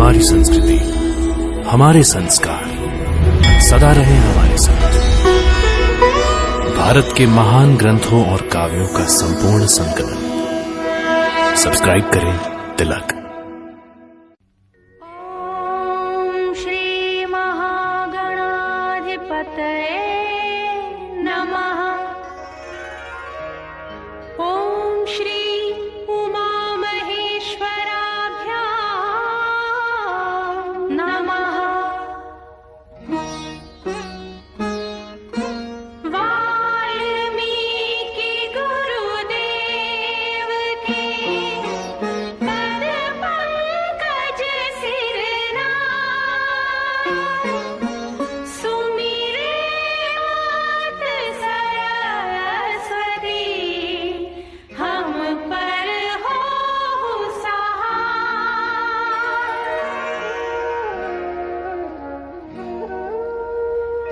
हमारी संस्कृति, हमारे संस्कार सदा रहे हमारे साथ। भारत के महान ग्रंथों और काव्यों का संपूर्ण संकलन। सब्सक्राइब करें तिलक। ओम श्री महागणाधिपतये नमः। ओम श्री उमा महेश्वराभ्यां नमः। वाल्मीकि गुरुदेव के पद पंकज सिरनाय, सुमिरे मात सरस्वती, हम पर होहु सहाय।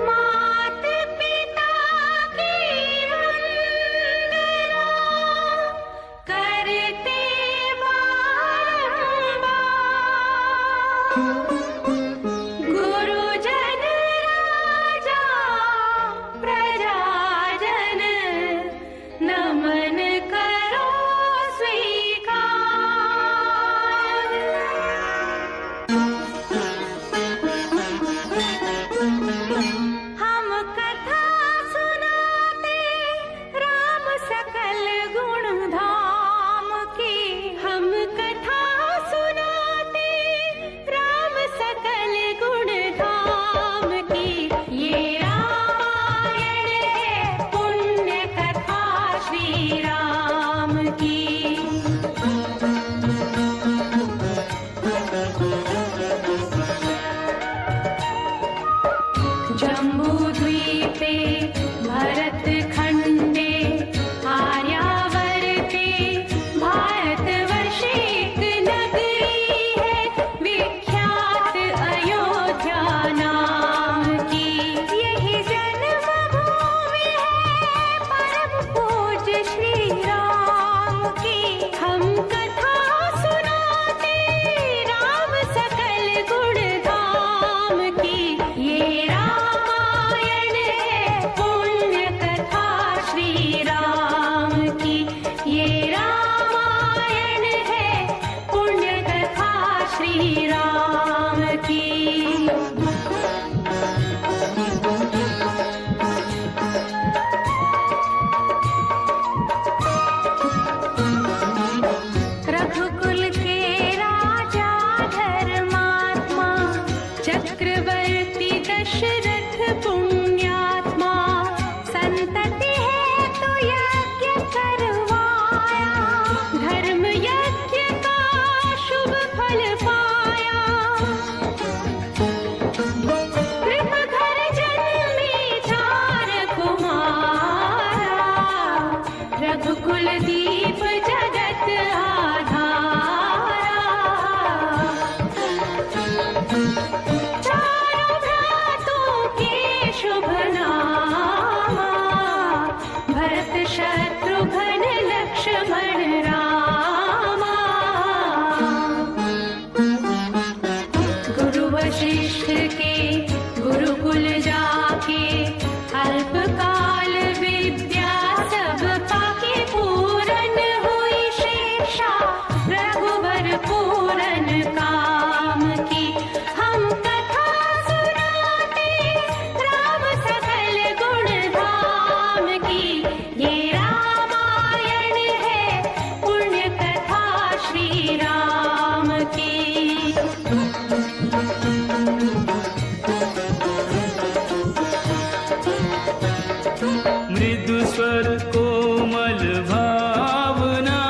मात पिता की वंदना करते बारंबार, गुरुजन राजा प्रजाजन, नमन करो स्वीकार। हम कथा सुनाते राम सकल गुण धाम की, हम कथा सुनाते राम सकल गुण धाम की। ये रामायण है पुण्य कथा श्री राम की। जम्बूद्वीपे भरतखण्डे आर्यावर्ते भारतवर्षे एक नगरी है विख्यात अयोध्या नाम की। यही जन्मभूमि है परम पूज्य श्री राम की। हम कथा सुनाते राम सकल गुण धाम की। ये रामायण है पुण्य कथा श्री राम की। ये रामायण है पुण्य कथा श्री राम की। रघुकुल के राजा धर्मात्मा, चक्रवर्ती दशरथ पुण्यात्मा, संतति है तो यज्ञ करवाया, धर्म यज्ञ का शुभ फल पाया। कृप घर जन्मे चार कुमारा, रघुकुल दीप जगत आधारा। चारों भ्रातों के शुभ नामा, भरत शत्रुघ्न लक्ष्मण रामा। गुरु वशिष्ठ के गुरुकुल जाके, अल्पकाल विद्या सब पाके, पूरन हुई शेषा रघुवर पूरन काम की। हम कथा सुनाते राम सकल गुण धाम की। ये रामायण है पुण्य कथा श्री राम की। मृदु स्वर कोमल भावना,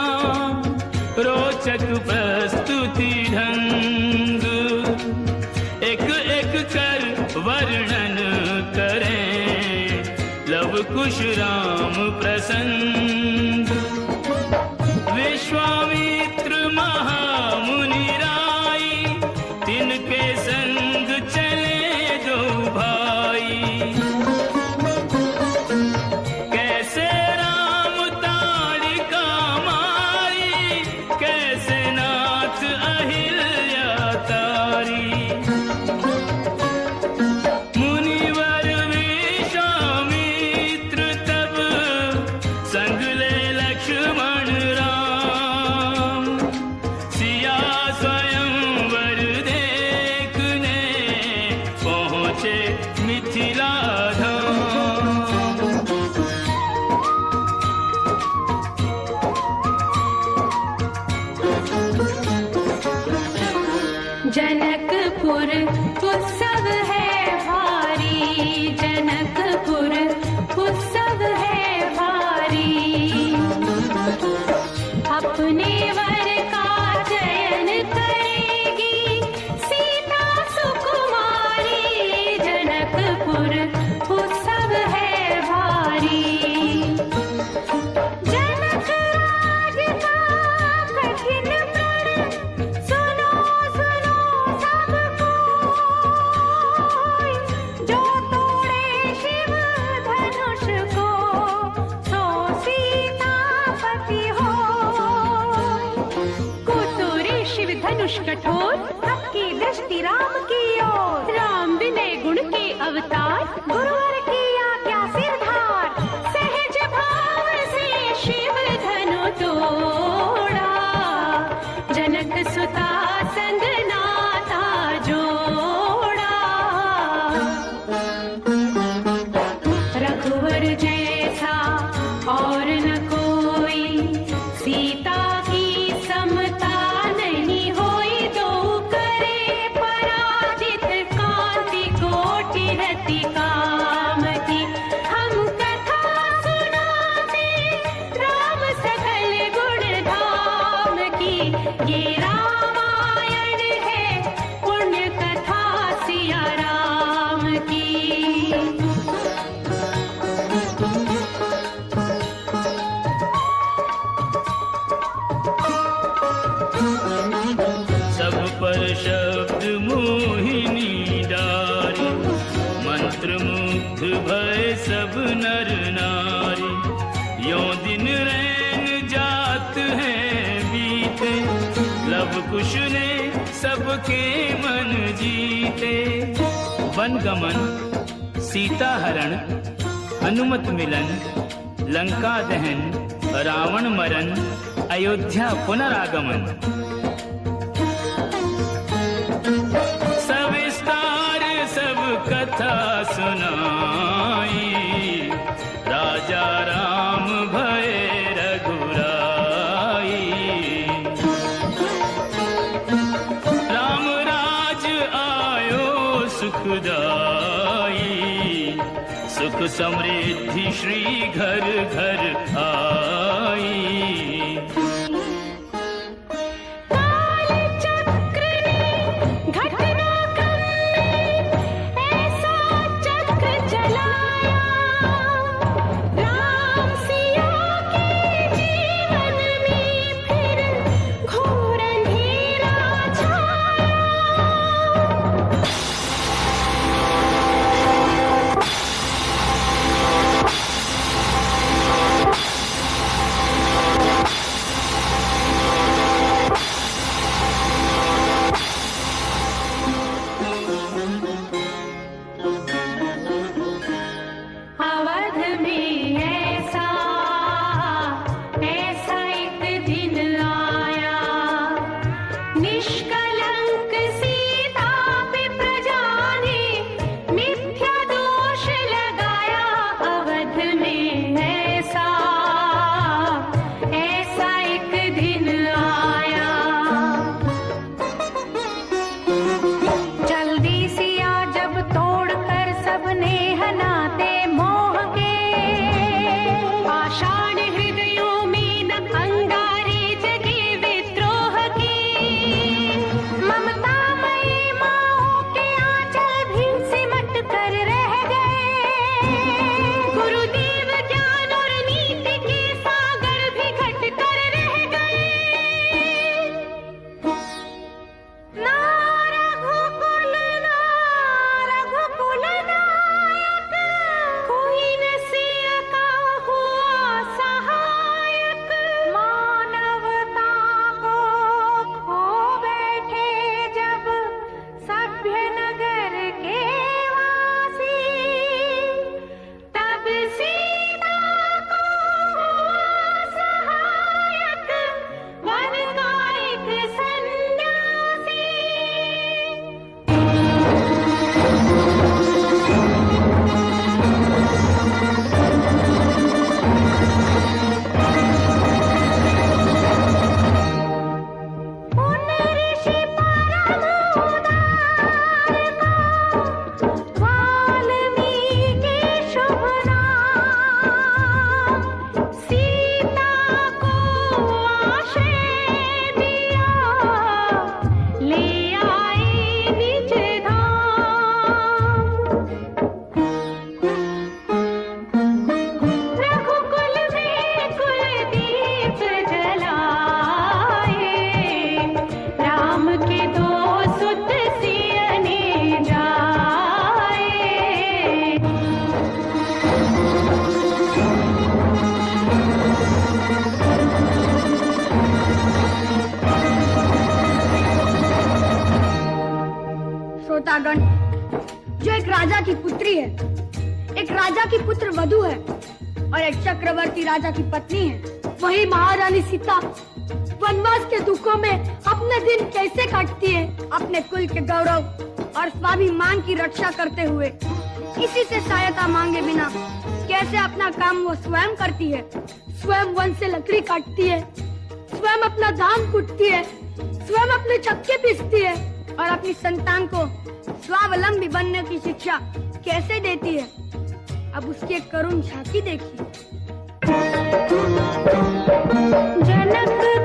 रोचक प्रस्तुति ढंग, एक एक कर वर्णन करें लव कुश राम प्रसंग। विश्वामित्र महामुनि राई, तिनके संग चले दो भाई। कैसे राम ताड़िका मारी, कैसे नाथ अहिल्या तारी। जनकपुर उत्सव है भारी। अपने वर का चयन करेगी सीता सुकुमारी, जनकपुर उत्सव है भारी। जनक राज का कठिन प्रण सुनो सुनो सब कोई, जो तोड़े शिव धनुष को सो सीतापति हो। कुतुरे शिव धनुष कठोर, सबकी दृष्टि राम की ओर। राम विनय गुण के अवतार, गुरुवर की आज्ञा सिरधार। सहज भाव से शिव धनु तोड़ा, जनक सुता संग नाता जोड़ा। रघुवर जैसा और न कोई, सीता की समता नहीं होई। दो करे पराजित, कांति कोटि रति काम की। हम कथा सुनाते राम सकल गुण धाम की। ये रामायण है पुण्य कथा सिया राम की। सब पर शब्द मोहिनी डारी, मंत्र मुग्ध भय सब नर नारी। यों दिन रैन जात हैं बीते, लब कुश ने सबके मन जीते। वन गमन, सीता हरण, हनुमत मिलन, लंका दहन, रावण मरण, अयोध्या पुनरागमन। सविस्तार सब कथा सुनाई, राजा राम भय रघुराई। राम राज आयो सुखदाई, सुख समृद्धि श्री घर घर आई। काल चक्र ने घटना कर ऐसा चक्र चलाया, राम सिया के जीवन में फिर घोर अंधेरा छाया। देवतागण, जो एक राजा की पुत्री है, एक राजा की पुत्र वधू है और एक चक्रवर्ती राजा की पत्नी है। वही महारानी सीता वनवास के दुखों में अपने दिन कैसे काटती है, अपने कुल के गौरव और स्वाभिमान की रक्षा करते हुए, किसी से सहायता मांगे बिना कैसे अपना काम वो स्वयं करती है। स्वयं वन से लकड़ी काटती है, स्वयं अपना धान कूटती है, स्वयं अपने चक्के पीसती है और अपनी संतान को स्वावलंबी बनने की शिक्षा कैसे देती है। अब उसकी एक करुण झांकी देखिए। जनक